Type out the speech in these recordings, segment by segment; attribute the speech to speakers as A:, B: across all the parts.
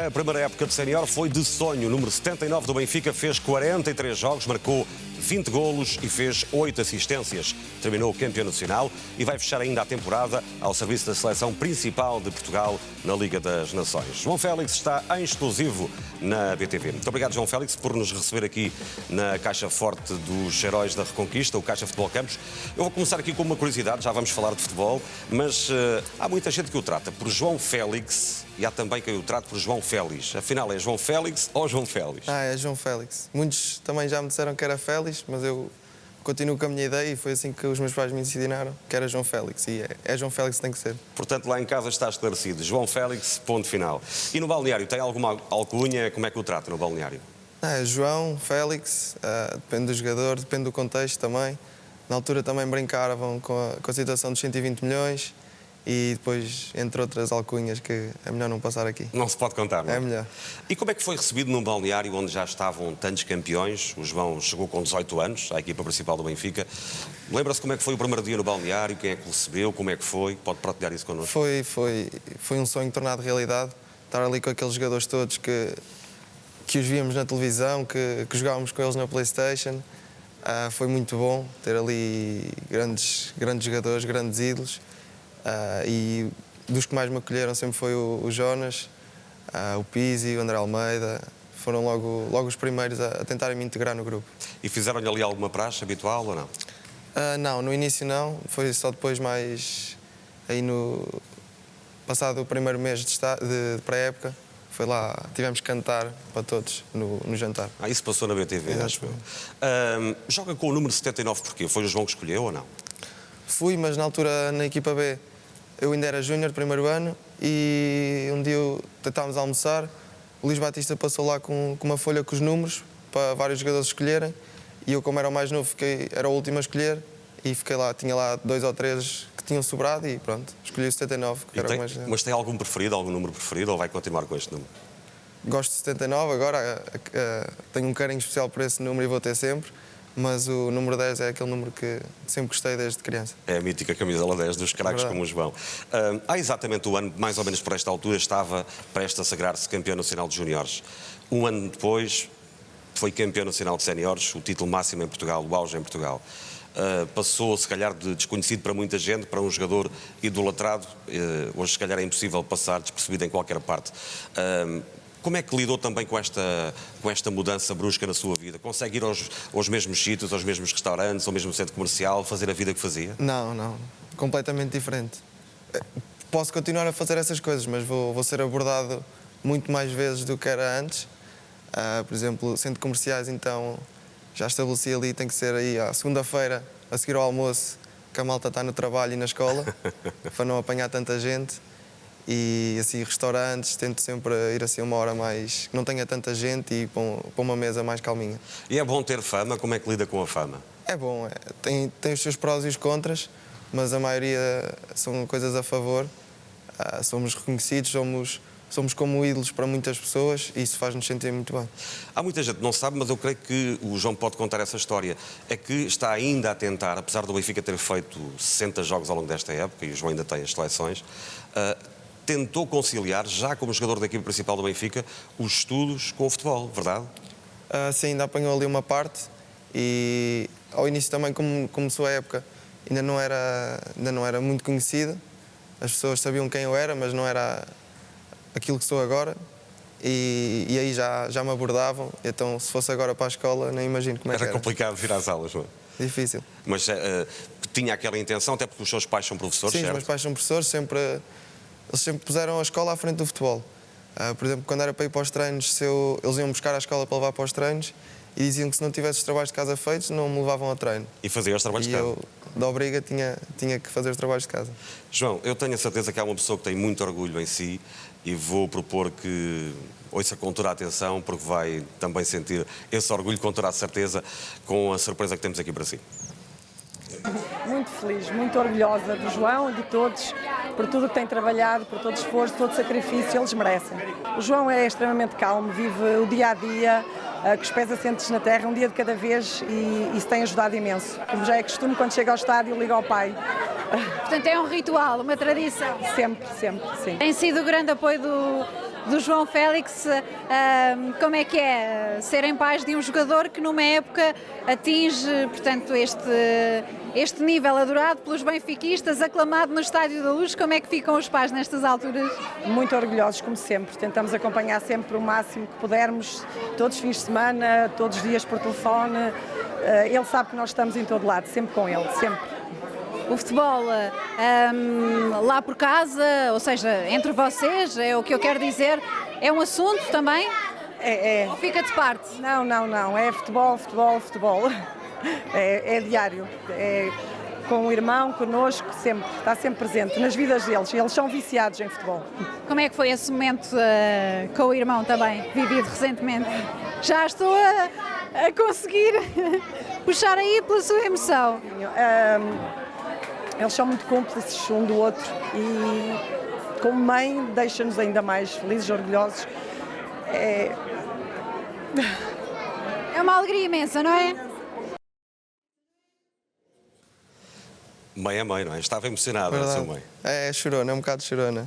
A: A primeira época de sénior foi de sonho. O número 79 do Benfica fez 43 jogos, marcou 20 golos e fez 8 assistências. Terminou campeão nacional e vai fechar ainda a temporada ao serviço da seleção principal de Portugal na Liga das Nações. João Félix está em exclusivo na BTV. Muito obrigado, João Félix, por nos receber aqui na Caixa Forte dos Heróis da Reconquista, o Caixa Futebol Campos. Eu vou começar aqui com uma curiosidade, já vamos falar de futebol, mas há muita gente que o trata por João Félix e há também quem o trata por João Félix. Afinal, é João Félix ou João Félix?
B: É João Félix. Muitos também já me disseram que era Félix, mas eu continuo com a minha ideia e foi assim que os meus pais me ensinaram, que era João Félix. E é João Félix que tem que ser.
A: Portanto, lá em casa está esclarecido. João Félix, ponto final. E no balneário, tem alguma alcunha? Como é que o trata no balneário?
B: João, Félix, depende do jogador, depende do contexto também. Na altura também brincavam com a situação dos 120 milhões e depois, entre outras alcunhas, que é melhor não passar aqui.
A: Não se pode contar, não é?
B: É melhor.
A: E como é que foi recebido num balneário onde já estavam tantos campeões? O João chegou com 18 anos à equipa principal do Benfica. Lembra-se como é que foi o primeiro dia no balneário? Quem é que o recebeu? Como é que foi? Pode partilhar isso connosco?
B: Foi um sonho tornado realidade. Estar ali com aqueles jogadores todos que os víamos na televisão, que jogávamos com eles na PlayStation. Foi muito bom ter ali grandes jogadores, grandes ídolos. E dos que mais me acolheram sempre foi o Jonas, o Pizzi, o André Almeida. Foram logo os primeiros a tentarem me integrar no grupo.
A: E fizeram-lhe ali alguma praxe habitual ou não?
B: Não, no início não. Foi só depois mais aí passado o primeiro mês de pré-época. Foi lá, tivemos que cantar para todos no jantar.
A: Isso passou na BTV, acho eu. Joga com o número 79 porquê? Foi o João que escolheu ou não?
B: Fui, mas na altura na equipa B eu ainda era júnior, primeiro ano, e um dia tentámos almoçar, o Luís Batista passou lá com uma folha com os números para vários jogadores escolherem, e eu, como era o mais novo, era o último a escolher, e fiquei lá, tinha lá 2 ou 3 que tinham sobrado e pronto, escolhi o 79, que era o mais...
A: Mas tem algum preferido, algum número preferido, ou vai continuar com este número?
B: Gosto de 79, agora tenho um carinho especial por esse número e vou ter sempre. Mas o número 10 é aquele número que sempre gostei desde criança. É
A: a mítica camisola 10 dos craques como o João. Há exatamente um ano, mais ou menos por esta altura, estava prestes a sagrar-se campeão nacional de juniores. Um ano depois, foi campeão nacional de séniores, o título máximo em Portugal, o auge em Portugal. Passou, se calhar, de desconhecido para muita gente, para um jogador idolatrado. Hoje, se calhar, é impossível passar despercebido em qualquer parte. Como é que lidou também com esta mudança brusca na sua vida? Consegue ir aos mesmos sítios, aos mesmos restaurantes, ao mesmo centro comercial, fazer a vida que fazia?
B: Não. Completamente diferente. Posso continuar a fazer essas coisas, mas vou ser abordado muito mais vezes do que era antes. Por exemplo, centros comerciais, então, já estabeleci ali, tem que ser aí à segunda-feira, a seguir ao almoço, que a malta está no trabalho e na escola, para não apanhar tanta gente. E assim, restaurantes, tento sempre ir assim uma hora mais, que não tenha tanta gente e para uma mesa mais calminha.
A: E é bom ter fama? Como é que lida com a fama?
B: É bom, tem os seus prós e os contras, mas a maioria são coisas a favor. Somos reconhecidos, somos como ídolos para muitas pessoas e isso faz-nos sentir muito bem.
A: Há muita gente que não sabe, mas eu creio que o João pode contar essa história. É que está ainda a tentar, apesar do Benfica ter feito 60 jogos ao longo desta época, e o João ainda tem as seleções, tentou conciliar, já como jogador da equipe principal do Benfica, os estudos com o futebol, verdade?
B: Sim, ainda apanhou ali uma parte e ao início também, como começou a época, ainda não era muito conhecido. As pessoas sabiam quem eu era, mas não era aquilo que sou agora. E aí já me abordavam, então se fosse agora para a escola, nem imagino como é que era.
A: Era complicado vir às aulas, não é?
B: Difícil.
A: Mas tinha aquela intenção, até porque os seus pais são professores,
B: Sim,
A: certo?
B: os meus pais são professores, eles sempre puseram a escola à frente do futebol. Por exemplo, quando era para ir para os treinos, eles iam buscar a escola para levar para os treinos e diziam que se não tivesse os trabalhos de casa feitos, não me levavam a treino.
A: E fazia os trabalhos de casa?
B: E eu, da obriga, tinha que fazer os trabalhos de casa.
A: João, eu tenho a certeza que há uma pessoa que tem muito orgulho em si e vou propor que ouça com toda a atenção, porque vai também sentir esse orgulho com toda a certeza com a surpresa que temos aqui para si.
C: Muito feliz, muito orgulhosa do João e de todos, por tudo que tem trabalhado, por todo o esforço, todo o sacrifício, eles merecem. O João é extremamente calmo, vive o dia-a-dia, com os pés assentes na terra, um dia de cada vez, e isso tem ajudado imenso. Como já é costume, quando chega ao estádio, liga ao pai.
D: Portanto, é um ritual, uma tradição.
C: Sempre, sim.
D: Tem sido o grande apoio do João Félix. Como é que é serem pais de um jogador que numa época atinge, portanto, este nível adorado pelos benfiquistas, aclamado no Estádio da Luz? Como é que ficam os pais nestas alturas?
C: Muito orgulhosos, como sempre. Tentamos acompanhar sempre o máximo que pudermos, todos os fins de semana, todos os dias por telefone. Ele sabe que nós estamos em todo lado, sempre com ele, sempre.
D: O futebol lá por casa, ou seja, entre vocês, é o que eu quero dizer, é um assunto também?
C: É.
D: Ou fica de parte?
C: Não. É futebol, futebol, futebol. É diário. É com o irmão, connosco, sempre. Está sempre presente nas vidas deles. Eles são viciados em futebol.
D: Como é que foi esse momento com o irmão também, vivido recentemente? Já estou a conseguir puxar aí pela sua emoção.
C: Eles são muito cúmplices um do outro e, como mãe, deixa-nos ainda mais felizes, orgulhosos.
D: É uma alegria imensa, não é?
A: Mãe é mãe, não é? Estava emocionada a sua mãe.
B: É chorona, é um bocado chorona.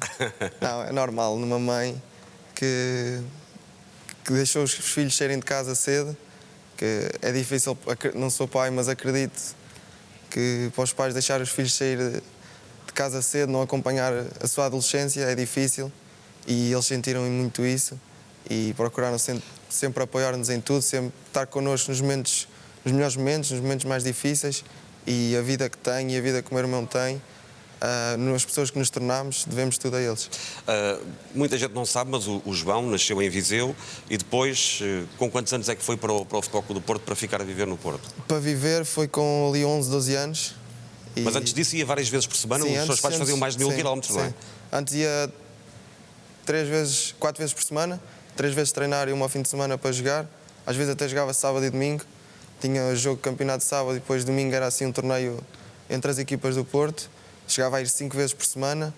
B: Não, é normal numa mãe que deixou os filhos saírem de casa cedo, que é difícil, não sou pai, mas acredito que para os pais deixar os filhos sair de casa cedo, não acompanhar a sua adolescência, é difícil e eles sentiram muito isso e procuraram sempre apoiar-nos em tudo, sempre estar connosco nos melhores momentos, nos momentos mais difíceis e a vida que tenho e a vida que o meu irmão tem, nas pessoas que nos tornamos, devemos tudo a eles.
A: Muita gente não sabe, mas o João nasceu em Viseu e depois, com quantos anos é que foi para o Futebol Clube do Porto para ficar a viver no Porto?
B: Para viver foi com ali 11, 12 anos.
A: Mas antes disso ia várias vezes por semana? Os seus pais faziam mais de 1000 quilómetros, não é?
B: Antes ia 4 vezes por semana, 3 vezes treinar e uma ao fim de semana para jogar. Às vezes até jogava sábado e domingo. Tinha jogo de campeonato de sábado e depois domingo era assim um torneio entre as equipas do Porto. Chegava a ir 5 vezes por semana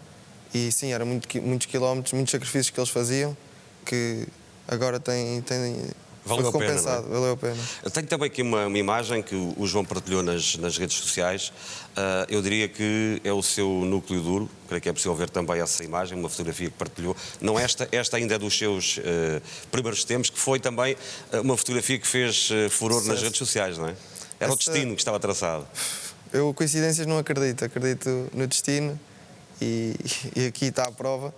B: e sim, eram muitos quilómetros, muitos sacrifícios que eles faziam que agora
A: valeu
B: foi compensado,
A: a pena, não é?
B: valeu a pena.
A: Eu tenho também aqui uma imagem que o João partilhou nas redes sociais. Eu diria que é o seu núcleo duro. Creio que é possível ver também essa imagem, uma fotografia que partilhou. Não esta ainda é dos seus primeiros tempos, que foi também uma fotografia que fez furor nas redes sociais, não é? Era o destino que estava traçado.
B: Eu coincidências não acredito no destino e aqui está a prova.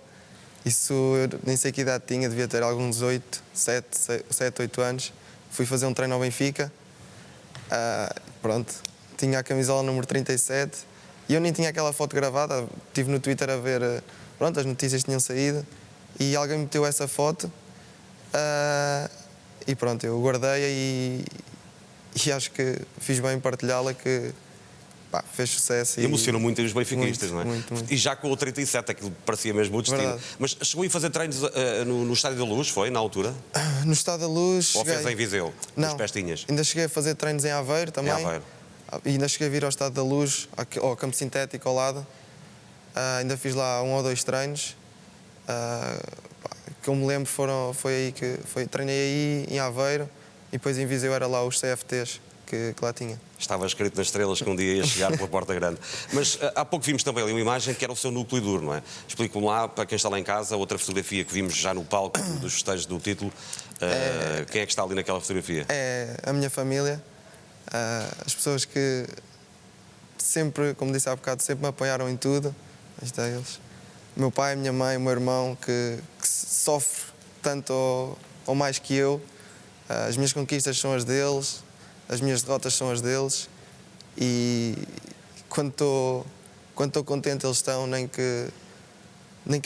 B: Isso eu nem sei que idade tinha, devia ter alguns 7, 8 anos. Fui fazer um treino ao Benfica, pronto, tinha a camisola número 37 e eu nem tinha aquela foto gravada. Estive no Twitter a ver, pronto, as notícias tinham saído e alguém meteu essa foto e pronto, eu guardei-a e acho que fiz bem em partilhá-la, que fez sucesso.
A: Emocionou muito os benfiquistas, não é?
B: Muito.
A: E já com o 37, aquilo parecia mesmo o destino.
B: Verdade.
A: Mas chegou a fazer treinos no Estádio da Luz, foi, na altura?
B: No Estádio da Luz...
A: Ou fez em Viseu,
B: não,
A: nos Pestinhas?
B: Ainda cheguei a fazer treinos em Aveiro também.
A: Em Aveiro.
B: E ainda cheguei a vir ao Estádio da Luz, ao campo sintético ao lado. Ainda fiz lá 1 ou 2 treinos. Que eu me lembro foi aí que... Treinei aí em Aveiro e depois em Viseu era lá os CFTs que lá tinha.
A: Estava escrito nas estrelas que um dia ia chegar pela Porta Grande. Mas há pouco vimos também ali uma imagem que era o seu núcleo duro, não é? Explico-me lá, para quem está lá em casa, outra fotografia que vimos já no palco dos festejos do título. Quem é que está ali naquela fotografia?
B: É a minha família. As pessoas que sempre, como disse há bocado, sempre me apoiaram em tudo. Isto é eles. O meu pai, a minha mãe, o meu irmão, que sofre tanto ou mais que eu. As minhas conquistas são as deles. As minhas derrotas são as deles e quando estou contente eles estão, nem que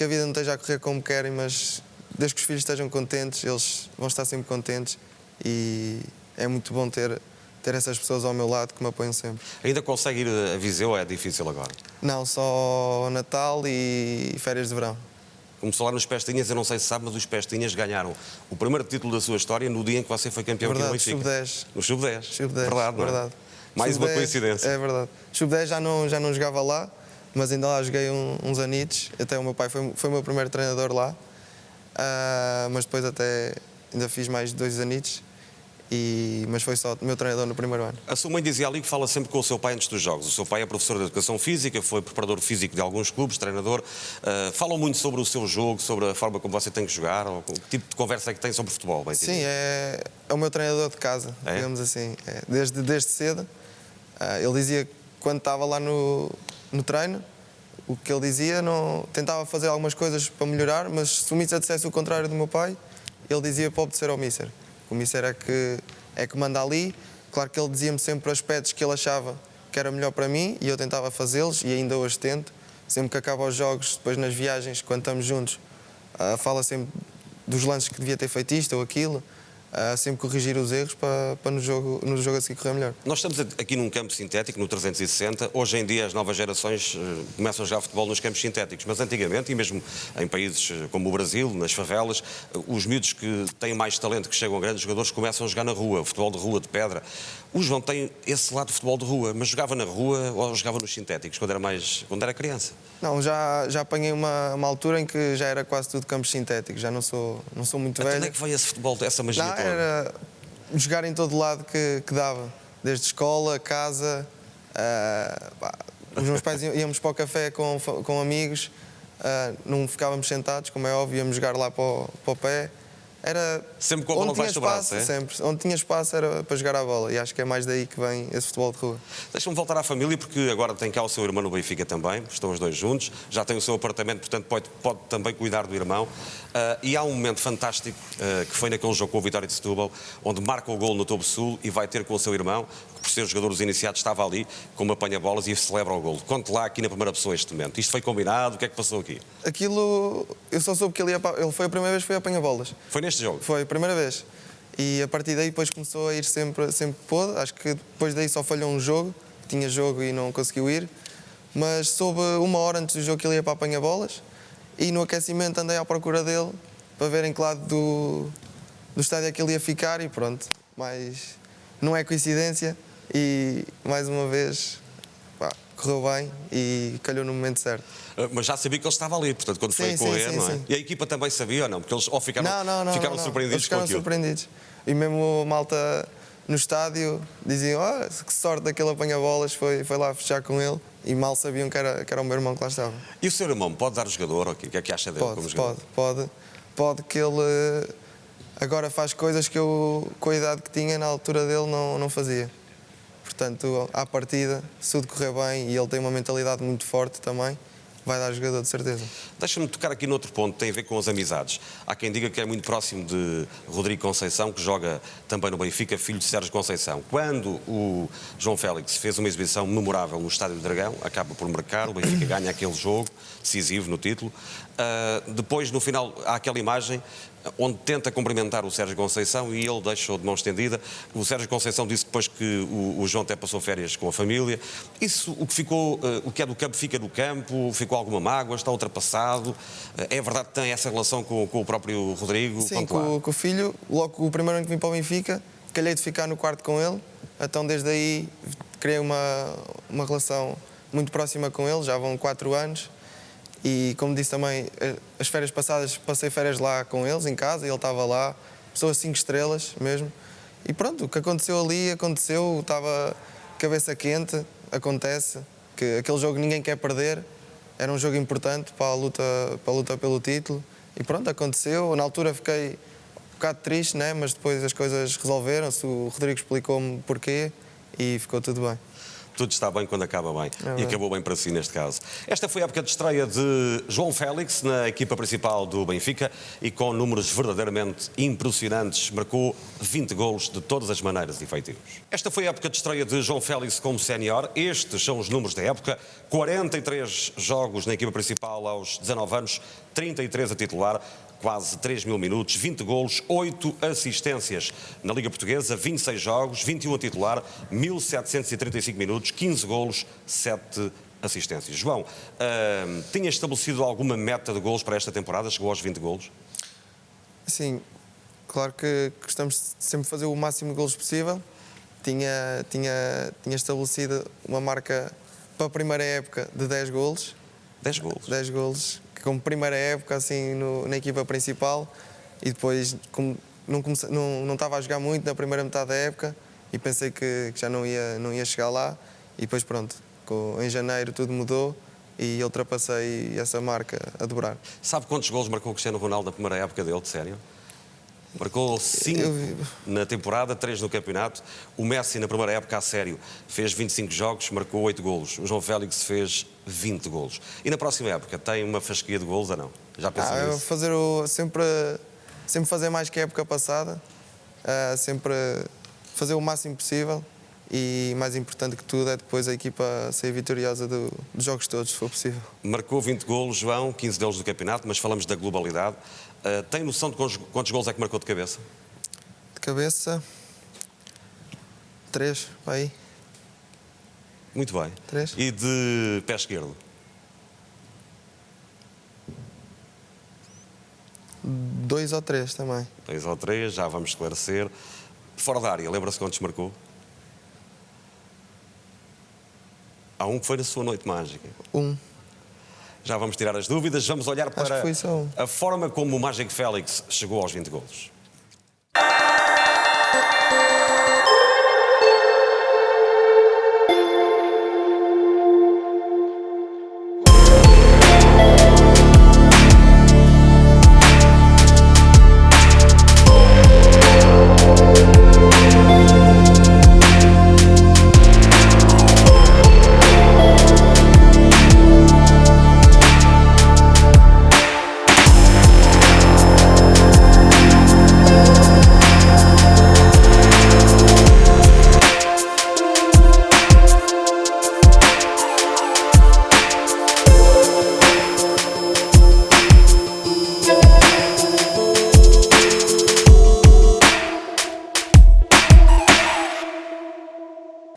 B: a vida não esteja a correr como querem, mas desde que os filhos estejam contentes, eles vão estar sempre contentes e é muito bom ter essas pessoas ao meu lado que me apoiam sempre.
A: Ainda consegue ir a Viseu ou é difícil agora?
B: Não, só Natal e férias de verão.
A: Começou lá nos Pestinhas, eu não sei se sabe, mas os Pestinhas ganharam o primeiro título da sua história no dia em que você foi campeão aqui no Benfica.
B: Sub-10.
A: No Sub-10.
B: Sub-10.
A: Verdade, não é?
B: Verdade.
A: Mais uma coincidência.
B: É verdade. Sub-10 já não jogava lá, mas ainda lá joguei uns anitos. Até o meu pai foi o meu primeiro treinador lá. Mas depois até ainda fiz mais 2 anitos. Mas foi só o meu treinador no primeiro ano.
A: A sua mãe dizia ali que fala sempre com o seu pai antes dos jogos. O seu pai é professor de Educação Física, foi preparador físico de alguns clubes, treinador. Falam muito sobre o seu jogo, sobre a forma como você tem que jogar, ou que tipo de conversa é que tem sobre futebol? Bem,
B: Sim, é o meu treinador de casa, digamos assim. Desde cedo. Ele dizia que quando estava lá no treino, o que ele dizia, tentava fazer algumas coisas para melhorar, mas se o Mister dissesse o contrário do meu pai, ele dizia para obedecer ao Mister. O Mister é que manda ali. Claro que ele dizia-me sempre aspectos que ele achava que era melhor para mim e eu tentava fazê-los e ainda hoje tento. Sempre que acabo os jogos, depois nas viagens, quando estamos juntos, fala sempre dos lances que devia ter feito isto ou aquilo. Sempre corrigir os erros para no jogo a seguir correr melhor.
A: Nós estamos aqui num campo sintético, no 360. Hoje em dia as novas gerações começam a jogar futebol nos campos sintéticos, mas antigamente, e mesmo em países como o Brasil, nas favelas, os miúdos que têm mais talento, que chegam a grandes jogadores, começam a jogar na rua, futebol de rua, de pedra. O João tem esse lado de futebol de rua, mas jogava na rua ou jogava nos sintéticos, quando era criança?
B: Não, já apanhei uma altura em que já era quase tudo campos sintéticos, já não sou muito velho.
A: Onde é que veio esse futebol, essa magia toda?
B: Era jogar em todo lado que dava, desde escola, casa. Os meus pais íamos para o café com amigos, não ficávamos sentados, como é óbvio, íamos jogar lá para o pé. Era
A: sempre com a bola debaixo do braço, é?
B: Sempre. Onde tinha espaço era para jogar a bola, e acho que é mais daí que vem esse futebol de rua.
A: Deixa-me voltar à família, porque agora tem cá o seu irmão no Benfica também, estão os dois juntos, já tem o seu apartamento, portanto pode também cuidar do irmão. E há um momento fantástico, que foi naquele jogo com o Vitória de Setúbal, onde marca o golo no Tobo Sul e vai ter com o seu irmão, que por ser jogador dos iniciados estava ali, com uma apanha-bolas e celebra o golo. Conte lá aqui na primeira pessoa este momento. Isto foi combinado? O que é que passou aqui?
B: Aquilo, eu só soube que ele foi a primeira vez que foi apanha-bolas.
A: Foi neste jogo?
B: Foi a primeira vez. E a partir daí depois começou a ir sempre que pôde. Acho que depois daí só falhou um jogo. Tinha jogo e não conseguiu ir. Mas soube uma hora antes do jogo que ele ia para apanha-bolas. E no aquecimento andei à procura dele para ver em que lado do estádio é que ele ia ficar e pronto. Mas não é coincidência e mais uma vez correu bem e calhou no momento certo.
A: Mas já sabia que ele estava ali, portanto, quando foi a correr, não é? Sim. E a equipa também sabia ou não? Porque eles ficaram surpreendidos
B: eles ficaram
A: com aquilo.
B: surpreendidos. E mesmo a malta no estádio diziam, que sorte daquele apanha-bolas, foi lá fechar com ele. E mal sabiam que era o meu irmão que lá estava.
A: E o seu irmão pode dar o jogador? O que é que acha dele como jogador?
B: Pode que ele agora faz coisas que eu, com a idade que tinha, na altura dele, não fazia. Portanto, à partida, se tudo correr bem e ele tem uma mentalidade muito forte também, vai dar jogador de certeza.
A: Deixa-me tocar aqui noutro ponto, tem a ver com as amizades. Há quem diga que é muito próximo de Rodrigo Conceição, que joga também no Benfica, filho de Sérgio Conceição. Quando o João Félix fez uma exibição memorável no Estádio do Dragão, acaba por marcar, o Benfica ganha aquele jogo, decisivo no título. Depois, no final, há aquela imagem onde tenta cumprimentar o Sérgio Conceição e ele deixou de mão estendida. O Sérgio Conceição disse depois que o João até passou férias com a família. Isso, o que é do campo fica no campo, ficou alguma mágoa, está ultrapassado. É verdade que tem essa relação com o próprio Rodrigo?
B: Sim, com o filho. Logo o primeiro ano que vim para o Benfica, calhei de ficar no quarto com ele. Então desde aí criei uma relação muito próxima com ele, já vão 4 anos. E como disse também, as férias passadas passei férias lá com eles, em casa, e ele estava lá, pessoa 5 estrelas mesmo. E pronto, o que aconteceu ali, aconteceu, estava cabeça quente, acontece, que aquele jogo ninguém quer perder, era um jogo importante para a luta pelo título. E pronto, aconteceu, na altura fiquei um bocado triste, né? Mas depois as coisas resolveram-se, o Rodrigo explicou-me porquê e ficou tudo bem.
A: Tudo está bem quando acaba bem. E acabou bem para si, neste caso. Esta foi a época de estreia de João Félix na equipa principal do Benfica e com números verdadeiramente impressionantes. Marcou 20 golos de todas as maneiras efetivos. Esta foi a época de estreia de João Félix como sénior. Estes são os números da época. 43 jogos na equipa principal aos 19 anos, 33 a titular. Quase 3 mil minutos, 20 golos, 8 assistências. Na Liga Portuguesa, 26 jogos, 21 a titular, 1.735 minutos, 15 golos, 7 assistências. João, tinha estabelecido alguma meta de golos para esta temporada? Chegou aos 20 golos?
B: Sim, claro que gostamos de sempre fazer o máximo de golos possível. Tinha estabelecido uma marca para a primeira época de 10 golos.
A: 10 golos?
B: 10 golos. Como primeira época assim na equipa principal e depois como não estava a jogar muito na primeira metade da época e pensei que já não ia chegar lá. E depois, pronto, em janeiro tudo mudou e ultrapassei essa marca a dobrar.
A: Sabe quantos golos marcou o Cristiano Ronaldo na primeira época dele, de sério? Marcou 5 na temporada, 3 no campeonato. O Messi, na primeira época, a sério, fez 25 jogos, marcou 8 golos. O João Félix fez 20 golos. E na próxima época, tem uma fasquia de golos ou não? Já pensou nisso?
B: Sempre fazer mais que a época passada, sempre fazer o máximo possível e, mais importante que tudo, é depois a equipa sair vitoriosa dos jogos todos, se for possível.
A: Marcou 20 golos, João, 15 deles do campeonato, mas falamos da globalidade. Tem noção de quantos golos é que marcou de cabeça?
B: De cabeça, 3, aí.
A: Muito bem.
B: 3.
A: E de pé esquerdo?
B: 2 ou 3 também.
A: 2 ou 3, já vamos esclarecer. Fora da área, lembra-se quantos marcou? Há um que foi na sua noite mágica.
B: 1.
A: Já vamos tirar as dúvidas, vamos olhar para
B: que foi só um.
A: a forma como o Mágico Félix chegou aos 20 golos.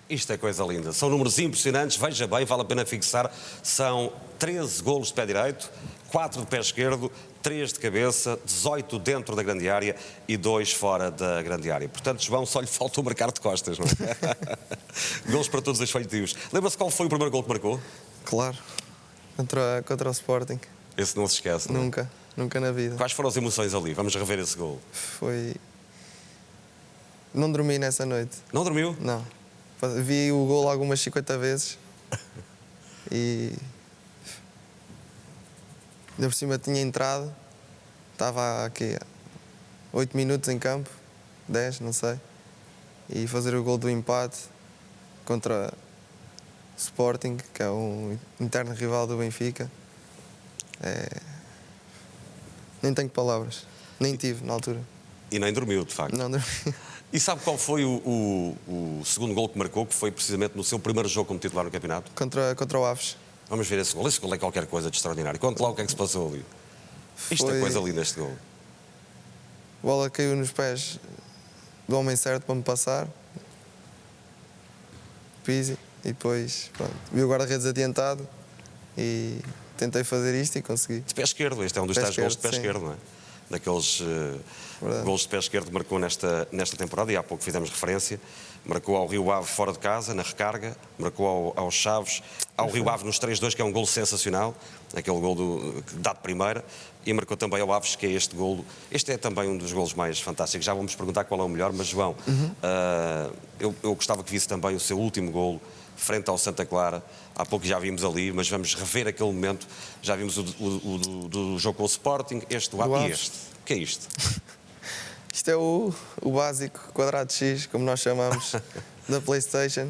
A: Isto é coisa linda. São números impressionantes, veja bem, vale a pena fixar. São 13 golos de pé direito, 4 de pé esquerdo, 3 de cabeça, 18 dentro da grande área e 2 fora da grande área. Portanto, João, só lhe faltou marcar de costas, não é? Golos para todos os feitios. Lembra-se qual foi o primeiro gol que marcou?
B: Claro, contra o Sporting.
A: Esse não se esquece, não é?
B: Nunca na vida.
A: Quais foram as emoções ali? Vamos rever esse gol.
B: Não dormi nessa noite.
A: Não dormiu?
B: Não. Vi o gol algumas 50 vezes e ainda por cima tinha entrado, estava aqui 8 minutos em campo, 10, não sei, e fazer o gol do empate contra o Sporting, que é um interno rival do Benfica, nem tenho palavras, nem tive na altura.
A: E nem dormiu, de facto.
B: Não dormi.
A: E sabe qual foi o segundo gol que marcou, que foi precisamente no seu primeiro jogo como titular no campeonato?
B: Contra o Aves.
A: Vamos ver esse gol. Esse gol é qualquer coisa de extraordinário. Conte lá o que é que se passou ali. Isto é coisa linda, este gol.
B: A bola caiu nos pés do homem certo para me passar. Pise. E depois, pronto, vi o guarda-redes adiantado e tentei fazer isto e consegui.
A: De pé esquerdo. Este é um dos tais gols de pé esquerdo, não é? Daqueles gols de pé esquerdo que marcou nesta temporada, e há pouco fizemos referência. Marcou ao Rio Ave fora de casa, na recarga, marcou ao Chaves, ao Rio Ave nos 3-2, que é um golo sensacional, aquele golo dado de primeira, e marcou também ao Aves, que é este golo. Este é também um dos golos mais fantásticos. Já vamos perguntar qual é o melhor, mas João, eu gostava que visse também o seu último golo frente ao Santa Clara. Há pouco já vimos ali, mas vamos rever aquele momento. Já vimos o do jogo com o Sporting, este do Aves. E este? O que é isto?
B: Isto é o básico quadrado X, como nós chamamos, da PlayStation,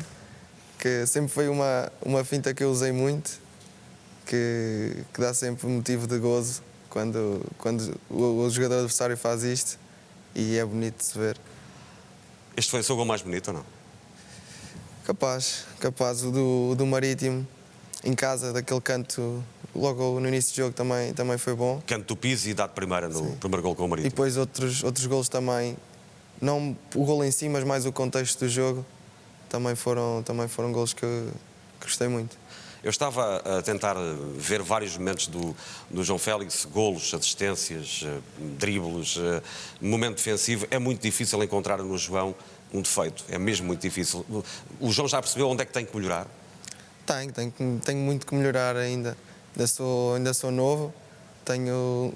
B: que sempre foi uma finta que eu usei muito, que dá sempre motivo de gozo quando o jogador adversário faz isto, e é bonito de se ver.
A: Este foi o seu gol mais bonito ou não?
B: Capaz. O do Marítimo, em casa, daquele canto, logo no início do jogo, também foi bom.
A: Canto do Pizzi e dado primeira no primeiro gol com o
B: E
A: Marítimo.
B: depois outros golos também, não o golo em si, mas mais o contexto do jogo, também foram golos que gostei muito.
A: Eu estava a tentar ver vários momentos do João Félix, golos, assistências, dribles, momento defensivo. É muito difícil encontrar no João um defeito, é mesmo muito difícil. O João já percebeu onde é que tem que melhorar?
B: Tenho muito que melhorar ainda. Ainda sou novo,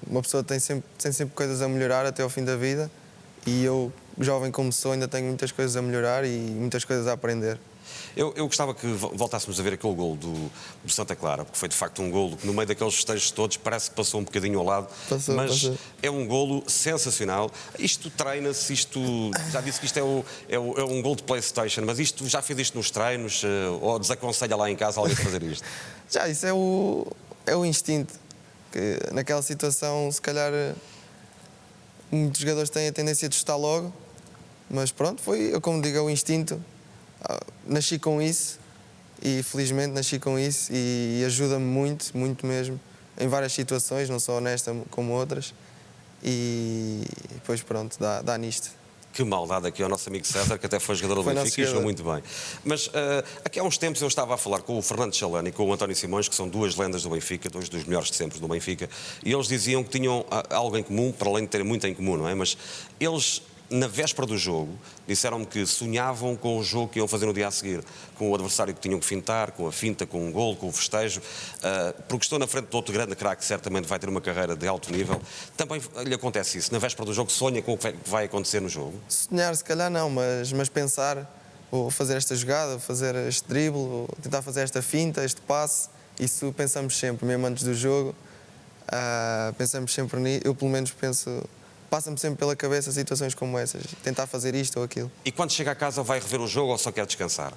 B: uma pessoa tem sempre coisas a melhorar até ao fim da vida, e eu, jovem como sou, ainda tenho muitas coisas a melhorar e muitas coisas a aprender.
A: Eu gostava que voltássemos a ver aquele golo do Santa Clara, porque foi de facto um golo que no meio daqueles festejos todos parece que passou um bocadinho ao lado, mas é um golo sensacional. Isto treina-se, já disse que isto é um golo de PlayStation, mas isto já fez isto nos treinos, ou desaconselha lá em casa alguém a fazer isto?
B: Já, isso é o instinto, que naquela situação se calhar muitos jogadores têm a tendência de chutar logo, mas pronto, eu como digo, é o instinto. Nasci com isso e felizmente nasci com isso e ajuda-me muito, muito mesmo, em várias situações, não só nesta como outras, e depois pronto, dá nisto.
A: Que maldade aqui ao nosso amigo César, que até foi jogador do Benfica e jogou muito bem. Mas aqui há uns tempos eu estava a falar com o Fernando Chalane e com o António Simões, que são duas lendas do Benfica, dois dos melhores de sempre do Benfica, e eles diziam que tinham algo em comum, para além de terem muito em comum, não é? Mas eles, na véspera do jogo, disseram-me que sonhavam com o jogo que iam fazer no dia a seguir, com o adversário que tinham que fintar, com a finta, com um golo, com o festejo, porque estou na frente de outro grande craque que certamente vai ter uma carreira de alto nível. Também lhe acontece isso? Na véspera do jogo sonha com o que vai acontecer no jogo?
B: Sonhar se calhar não, mas pensar, vou fazer esta jogada, vou fazer este drible, vou tentar fazer esta finta, este passe, isso pensamos sempre, mesmo antes do jogo, pensamos sempre nisso, eu pelo menos penso. Passa-me sempre pela cabeça situações como essas, tentar fazer isto ou aquilo.
A: E quando chega a casa vai rever o jogo ou só quer descansar?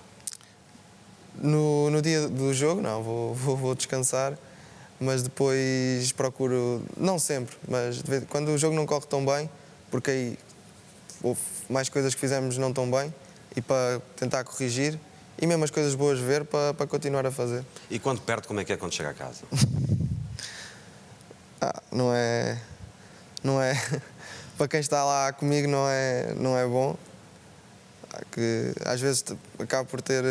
B: No dia do jogo, não, vou descansar, mas depois procuro, não sempre, mas quando o jogo não corre tão bem, porque aí houve mais coisas que fizemos não tão bem, e para tentar corrigir, e mesmo as coisas boas ver para continuar a fazer.
A: E quando perde, como é que é quando chega a casa?
B: Não é... Para quem está lá comigo não é bom, que às vezes acabo por ter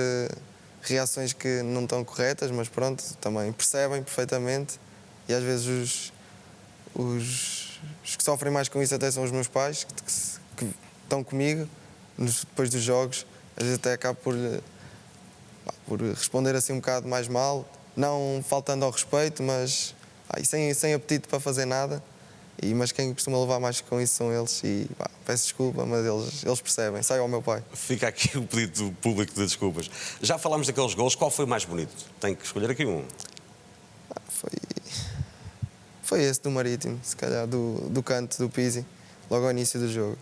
B: reações que não estão corretas, mas pronto, também percebem perfeitamente, e às vezes os que sofrem mais com isso até são os meus pais, que estão comigo depois dos jogos, às vezes até acabo por responder assim um bocado mais mal, não faltando ao respeito, mas sem apetite para fazer nada. Mas quem costuma levar mais com isso são eles e peço desculpa, mas eles percebem. Sai ao meu pai.
A: Fica aqui o pedido do público de desculpas. Já falámos daqueles gols, qual foi o mais bonito? Tenho que escolher aqui um.
B: Foi esse do Marítimo, se calhar, do canto do Pizzi, logo ao início do jogo.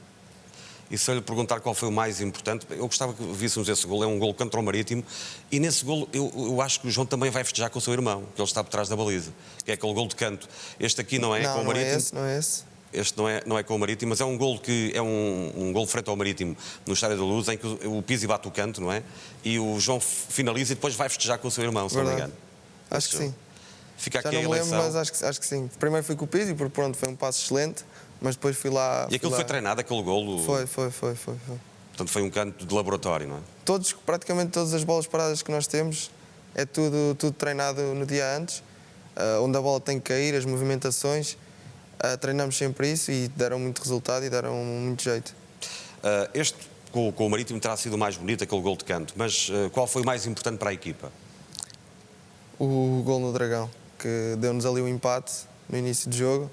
A: E se eu lhe perguntar qual foi o mais importante, eu gostava que víssemos esse gol. É um gol contra o Marítimo, e nesse gol eu acho que o João também vai festejar com o seu irmão, que ele está por trás da baliza, que é aquele gol de canto. Este aqui não é com o Marítimo.
B: Não é esse.
A: Este não é com o Marítimo, mas é um gol que é um gol frente ao Marítimo no Estádio da Luz, em que o Pizzi bate o canto, não é? E o João finaliza e depois vai festejar com o seu irmão, se não me engano.
B: Acho que sim.
A: Fica
B: Já
A: aqui
B: não
A: a
B: me
A: eleição.
B: lembro, mas acho que sim. Primeiro fui com o Pizzi, porque pronto, foi um passo excelente, mas depois fui lá...
A: E aquilo foi treinado, aquele golo?
B: Foi.
A: Portanto, foi um canto de laboratório, não é?
B: Praticamente todas as bolas paradas que nós temos, é tudo treinado no dia antes, onde a bola tem que cair, as movimentações, treinamos sempre isso e deram muito resultado e deram muito jeito.
A: Este, com o Marítimo, terá sido o mais bonito, aquele gol de canto, mas qual foi o mais importante para a equipa?
B: O gol no Dragão, que deu-nos ali o empate no início do jogo.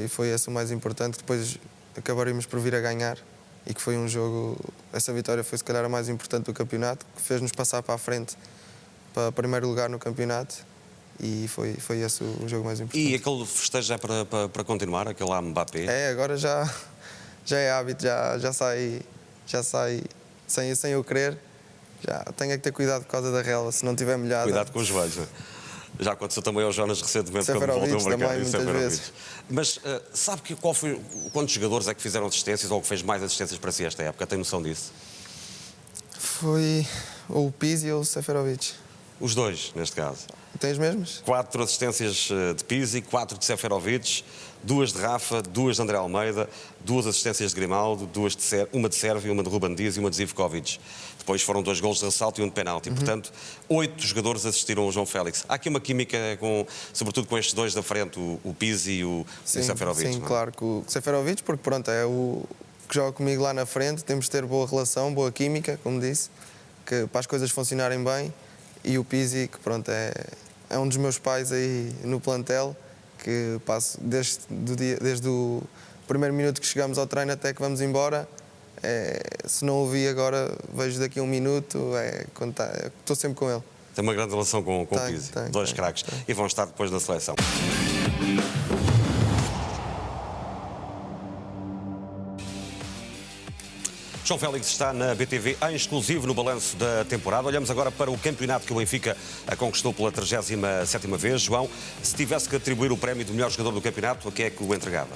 B: Foi esse o mais importante, depois acabaríamos por vir a ganhar, e que foi um jogo, essa vitória foi se calhar a mais importante do campeonato, que fez-nos passar para a frente, para primeiro lugar no campeonato, e foi esse o jogo mais importante.
A: E aquele festejo é para continuar, aquele lá Mbappé?
B: Agora já é hábito, já sai sem eu querer, já tenho que ter cuidado por causa da relva, se não tiver molhada.
A: Cuidado com os joelhos. Já aconteceu também ao Jonas recentemente, quando voltou
B: para cá. Muitas vezes.
A: Mas sabe quantos jogadores é que fizeram assistências ou que fez mais assistências para si esta época? Tem noção disso?
B: Foi ou o Pizzi ou o Seferovic.
A: Os dois, neste caso.
B: Tem os mesmos?
A: 4 assistências de Pizzi, 4 de Seferovic, 2 de Rafa, 2 de André Almeida, 2 assistências de Grimaldo, uma de Sérvio, uma de Ruben Dias e uma de Zivkovic. Depois foram 2 golos de ressalto e um de penalti. Portanto, 8 jogadores assistiram ao João Félix. Há aqui uma química, sobretudo com estes dois da frente, o Pizzi e o Seferovic.
B: Sim, claro, com o Seferovic, porque pronto, é o que joga comigo lá na frente, temos de ter boa relação, boa química, como disse, que para as coisas funcionarem bem, e o Pizzi, que pronto, é um dos meus pais aí no plantel, que passo desde o primeiro minuto que chegamos ao treino até que vamos embora, se não o vi agora, vejo daqui a um minuto, estou sempre com ele.
A: Tem uma grande relação com o Pizzi, dois craques, e vão estar depois na seleção. João Félix está na BTV em exclusivo no balanço da temporada. Olhamos agora para o campeonato que o Benfica conquistou pela 37ª vez. João, se tivesse que atribuir o prémio do melhor jogador do campeonato, a quem é que o entregava?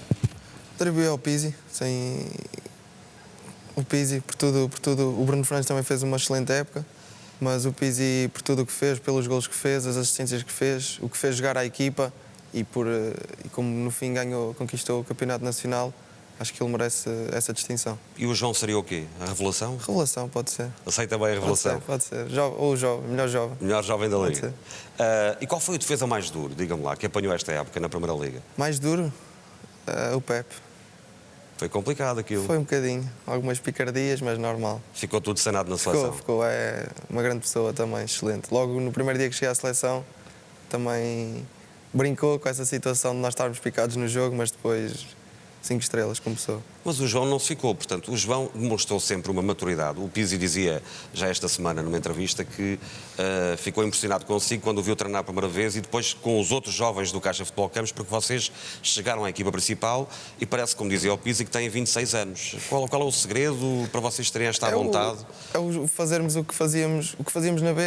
B: Atribuí ao Pizzi, o Pizzi, por tudo. O Bruno Fernandes também fez uma excelente época, mas o Pizzi, por tudo o que fez, pelos golos que fez, as assistências que fez, o que fez jogar à equipa e como no fim conquistou o campeonato nacional, acho que ele merece essa distinção.
A: E o João seria o quê? A revelação?
B: Revelação, pode ser.
A: Aceita bem a revelação?
B: Pode ser. Ou o jovem, melhor jovem.
A: Melhor jovem da Liga. E qual foi o defesa mais duro, diga-me lá, que apanhou esta época na Primeira Liga?
B: Mais duro? O Pepe.
A: Foi complicado aquilo.
B: Foi um bocadinho. Algumas picardias, mas normal.
A: Ficou tudo sanado na seleção?
B: Ficou. É uma grande pessoa também, excelente. Logo no primeiro dia que cheguei à seleção, também brincou com essa situação de nós estarmos picados no jogo, mas depois 5 estrelas como pessoa.
A: Mas o João não se ficou, portanto, o João demonstrou sempre uma maturidade. O Pizzi dizia, já esta semana, numa entrevista, que ficou impressionado consigo quando o viu treinar a primeira vez e depois com os outros jovens do Caixa Futebol Campos, porque vocês chegaram à equipa principal e parece, como dizia o Pizzi, que têm 26 anos. Qual é o segredo para vocês terem esta vontade?
B: Fazermos o que fazíamos na B,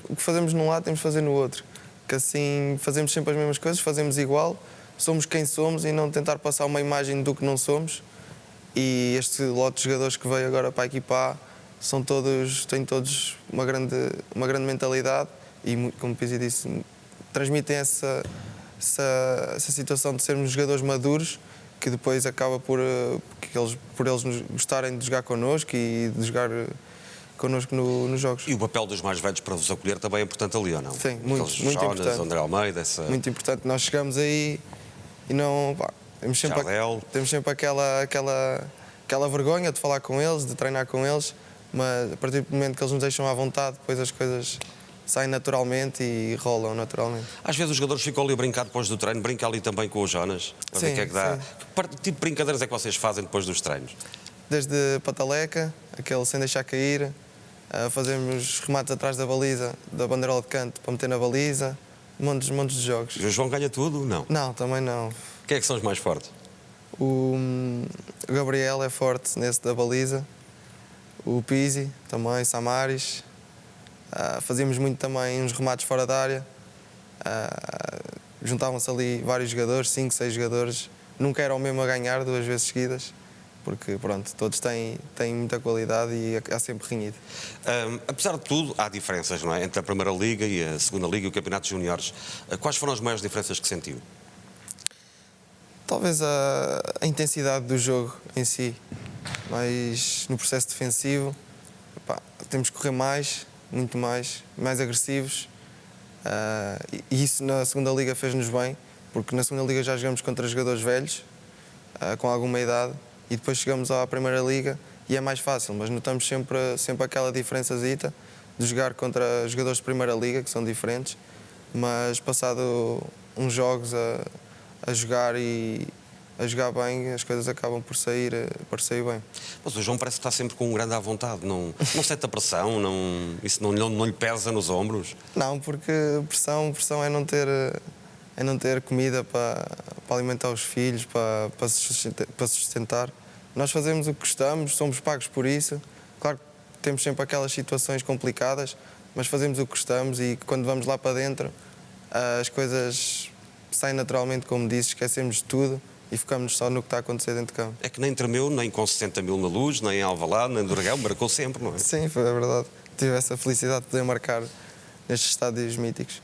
B: o que fazemos num lado temos de fazer no outro. Que assim fazemos sempre as mesmas coisas, fazemos igual, somos quem somos e não tentar passar uma imagem do que não somos. E este lote de jogadores que veio agora para a equipa A têm todos uma grande mentalidade e, como o Pizzi disse, transmitem essa situação de sermos jogadores maduros, que depois acaba por eles gostarem de jogar connosco e de jogar connosco nos jogos.
A: E o papel dos mais velhos para vos acolher também é importante ali, ou não?
B: Sim, muito
A: Jonas,
B: importante.
A: André Almeida,
B: Muito importante. Nós chegamos aí e não... Temos sempre aquela vergonha de falar com eles, de treinar com eles, mas a partir do momento que eles nos deixam à vontade, depois as coisas saem naturalmente e rolam naturalmente.
A: Às vezes os jogadores ficam ali a brincar depois do treino, brinca ali também com o Jonas, para ver o que é que dá. Que tipo de brincadeiras é que vocês fazem depois dos treinos?
B: Desde pataleca, aquele sem deixar cair, fazemos remates atrás da baliza, da bandeirola de canto para meter na baliza, montes de jogos.
A: E o João ganha tudo? Não?
B: Não, também não.
A: Quem é que são os mais fortes?
B: O Gabriel é forte nesse da baliza, o Pizzi também, Samaris. Fazíamos muito também uns remates fora da área. Juntavam-se ali vários jogadores, 5, 6 jogadores. Nunca era o mesmo a ganhar 2 vezes seguidas, porque pronto, todos têm muita qualidade e há sempre renhido.
A: Apesar de tudo, há diferenças, não é? Entre a Primeira Liga e a Segunda Liga e o Campeonato de Juniores. Quais foram as maiores diferenças que sentiu?
B: Talvez a intensidade do jogo em si, mas no processo defensivo temos que correr mais, muito mais agressivos, e isso na Segunda Liga fez-nos bem, porque na Segunda Liga já jogamos contra jogadores velhos, com alguma idade, e depois chegamos à Primeira Liga e é mais fácil, mas notamos sempre aquela diferençazita de jogar contra jogadores de Primeira Liga, que são diferentes, mas passado uns jogos a jogar bem, as coisas acabam por sair bem.
A: Mas o João parece que está sempre com um grande à vontade, não sente a pressão, isso não lhe pesa nos ombros?
B: Não, porque pressão é não ter comida para alimentar os filhos, para se sustentar. Nós fazemos o que gostamos, somos pagos por isso. Claro que temos sempre aquelas situações complicadas, mas fazemos o que gostamos e quando vamos lá para dentro as coisas saem naturalmente, como disse, esquecemos de tudo e focamos só no que está a acontecer dentro de campo.
A: É que nem tremeu, nem com 60 mil na Luz, nem em Alvalade, nem no Dragão, marcou sempre, não é?
B: Sim, foi a verdade. Tive essa felicidade de poder marcar nestes estádios míticos.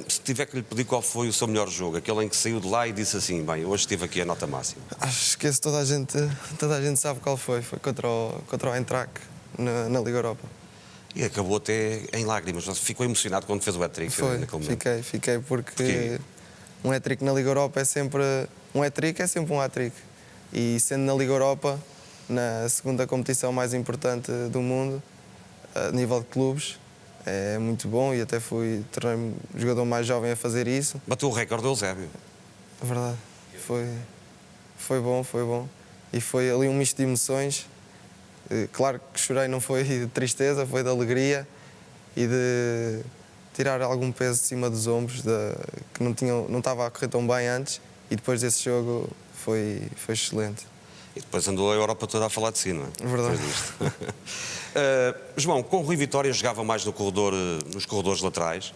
A: Se tiver que lhe pedir qual foi o seu melhor jogo, aquele em que saiu de lá e disse assim, bem, hoje estive aqui a nota máxima.
B: Acho que esse toda a gente sabe qual foi contra o Eintracht na Liga Europa.
A: E acabou até em lágrimas, ficou emocionado quando fez o hat-trick naquele momento.
B: Fiquei porque um hat-trick na Liga Europa é sempre um hat-trick. E sendo na Liga Europa, na segunda competição mais importante do mundo, a nível de clubes, é muito bom e até tornei-me o jogador mais jovem a fazer isso.
A: Bateu o recorde do Eusébio.
B: É verdade, foi Foi bom, foi bom. E foi ali um misto de emoções. Claro que chorei, não foi de tristeza, foi de alegria e de tirar algum peso de cima dos ombros, que não estava a correr tão bem antes, e depois desse jogo foi excelente.
A: E depois andou a Europa toda a falar de si, não é?
B: Verdade.
A: Depois disto. João, com o Rui Vitória jogava mais no corredor, nos corredores laterais.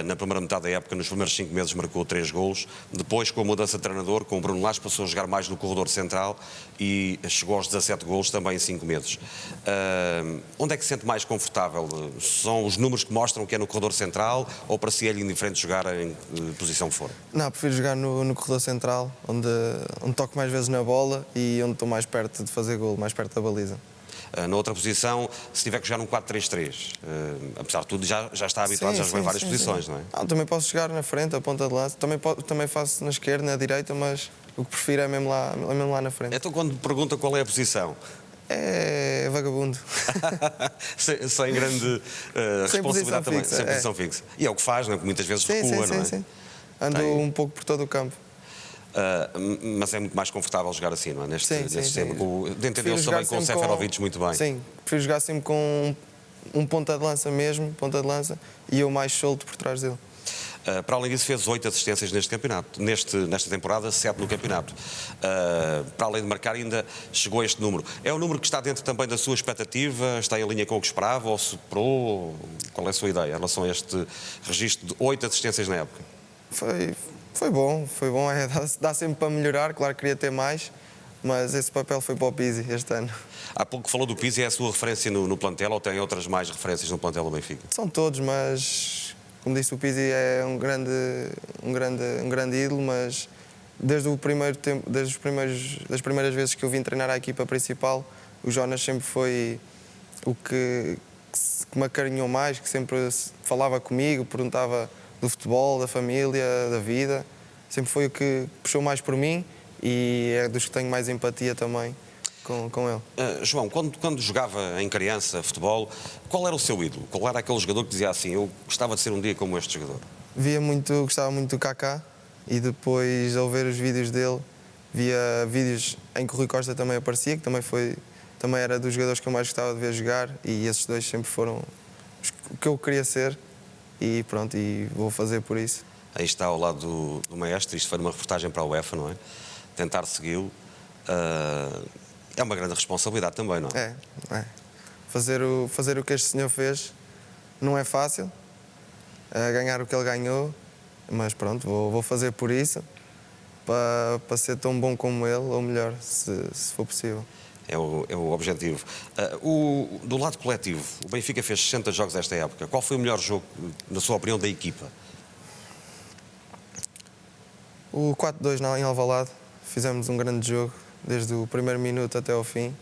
A: Na primeira metade da época, nos primeiros 5 meses, marcou 3 golos. Depois, com a mudança de treinador, com o Bruno Lage, passou a jogar mais no corredor central e chegou aos 17 golos também em 5 meses. Onde é que se sente mais confortável? São os números que mostram que é no corredor central ou para si é indiferente jogar em posição que for?
B: Não, prefiro jogar no corredor central, onde toco mais vezes na bola e onde estou mais perto de fazer golo, mais perto da baliza.
A: Na outra posição, se tiver que jogar num 4-3-3, apesar de tudo, já está habituado, já jogou em várias posições, não é?
B: Também posso jogar na frente, a ponta de lança. Também faço na esquerda, na direita, mas o que prefiro é mesmo lá na frente.
A: Então, quando pergunta qual é a posição?
B: É vagabundo.
A: sem grande responsabilidade também,
B: fixa,
A: sem posição fixa. E é o que faz, não é? Porque muitas vezes recua, não é?
B: Sim. Ando um pouco por todo o campo.
A: Mas é muito mais confortável jogar assim, não é? Neste sistema. Entendeu-se
B: Prefiro
A: também com o Seferovic muito bem.
B: Sim, prefiro jogar sempre com um ponta de lança mesmo, ponta de lança, e eu mais solto por trás dele.
A: Para além disso, fez 8 assistências neste campeonato. Nesta temporada, 7 no campeonato. Para além de marcar, ainda chegou a este número. É um número que está dentro também da sua expectativa? Está em linha com o que esperava ou superou? Qual é a sua ideia em relação a este registro de 8 assistências na época?
B: Foi bom. Dá sempre para melhorar, claro que queria ter mais, mas esse papel foi para o Pizzi este ano.
A: Há pouco falou do Pizzi, é a sua referência no plantel ou tem outras mais referências no plantel do Benfica?
B: São todos, mas como disse, o Pizzi é um grande ídolo, mas desde o primeiro tempo, das primeiras vezes que eu vim treinar a equipa principal, o Jonas sempre foi o que me acarinhou mais, que sempre falava comigo, perguntava do futebol, da família, da vida. Sempre foi o que puxou mais por mim e é dos que tenho mais empatia também com ele.
A: João, quando jogava em criança futebol, qual era o seu ídolo? Qual era aquele jogador que dizia assim, eu gostava de ser um dia como este jogador?
B: Gostava muito do Kaká e depois, ao ver os vídeos dele, via vídeos em que o Rui Costa também aparecia, que também era dos jogadores que eu mais gostava de ver jogar, e esses dois sempre foram o que eu queria ser. E pronto, e vou fazer por isso.
A: Aí está ao lado do maestro, isto foi numa reportagem para a UEFA, não é? Tentar segui-lo é uma grande responsabilidade também, não é?
B: É. Fazer o que este senhor fez não é fácil, ganhar o que ele ganhou, mas pronto, vou fazer por isso, para ser tão bom como ele, ou melhor, se for possível.
A: É o objetivo. Do lado coletivo, o Benfica fez 60 jogos esta época. Qual foi o melhor jogo, na sua opinião, da equipa?
B: O 4-2 em Alvalade. Fizemos um grande jogo, desde o primeiro minuto até ao fim.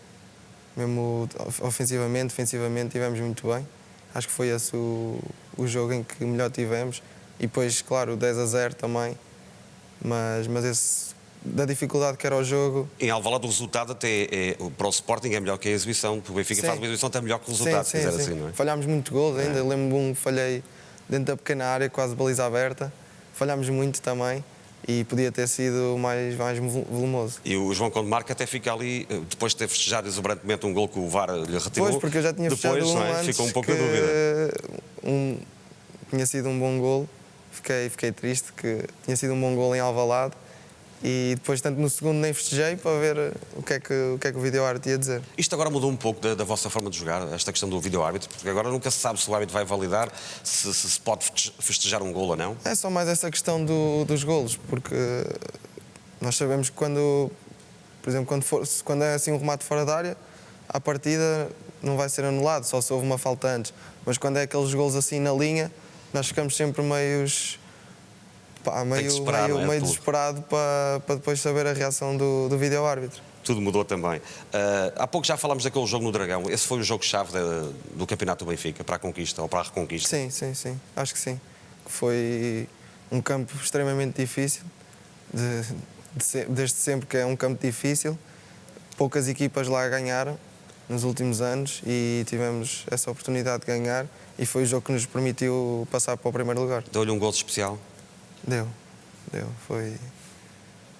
B: Mesmo ofensivamente, defensivamente, tivemos muito bem. Acho que foi esse o jogo em que melhor tivemos. E depois, claro, o 10-0 também. Mas esse, da dificuldade que era o jogo.
A: Em Alvalade o resultado até para o Sporting é melhor que a exibição, porque o Benfica faz uma exibição até melhor que o resultado, se quiser assim, não é?
B: Falhámos muito gols ainda, lembro-me falhei dentro da pequena área, quase baliza aberta, falhámos muito também e podia ter sido mais volumoso.
A: E o João, quando marca, até fica ali, depois de ter festejado exuberantemente um gol que o VAR lhe retirou.
B: Pois, porque eu já tinha festejado antes,
A: ficou um pouco em dúvida.
B: Tinha sido um bom gol, fiquei triste, que tinha sido um bom gol em Alvalade. E depois, tanto no segundo, nem festejei para ver o que é que o vídeo-árbitro ia dizer.
A: Isto agora mudou um pouco da vossa forma de jogar, esta questão do vídeo-árbitro, porque agora nunca se sabe se o árbitro vai validar, se pode festejar um golo ou não.
B: É só mais essa questão dos golos, porque nós sabemos que quando é assim um remate fora da área, à partida não vai ser anulado, só se houve uma falta antes. Mas quando é aqueles golos assim na linha, nós ficamos sempre meio desesperado para depois saber a reação do vídeo-árbitro.
A: Tudo mudou também. Há pouco já falámos daquele jogo no Dragão. Esse foi o jogo-chave do Campeonato do Benfica, para a conquista ou para a reconquista?
B: Sim. Acho que sim. Foi um campo extremamente difícil, desde sempre que é um campo difícil. Poucas equipas lá ganharam nos últimos anos e tivemos essa oportunidade de ganhar e foi o jogo que nos permitiu passar para o primeiro lugar.
A: Deu-lhe um gol especial?
B: Deu. Foi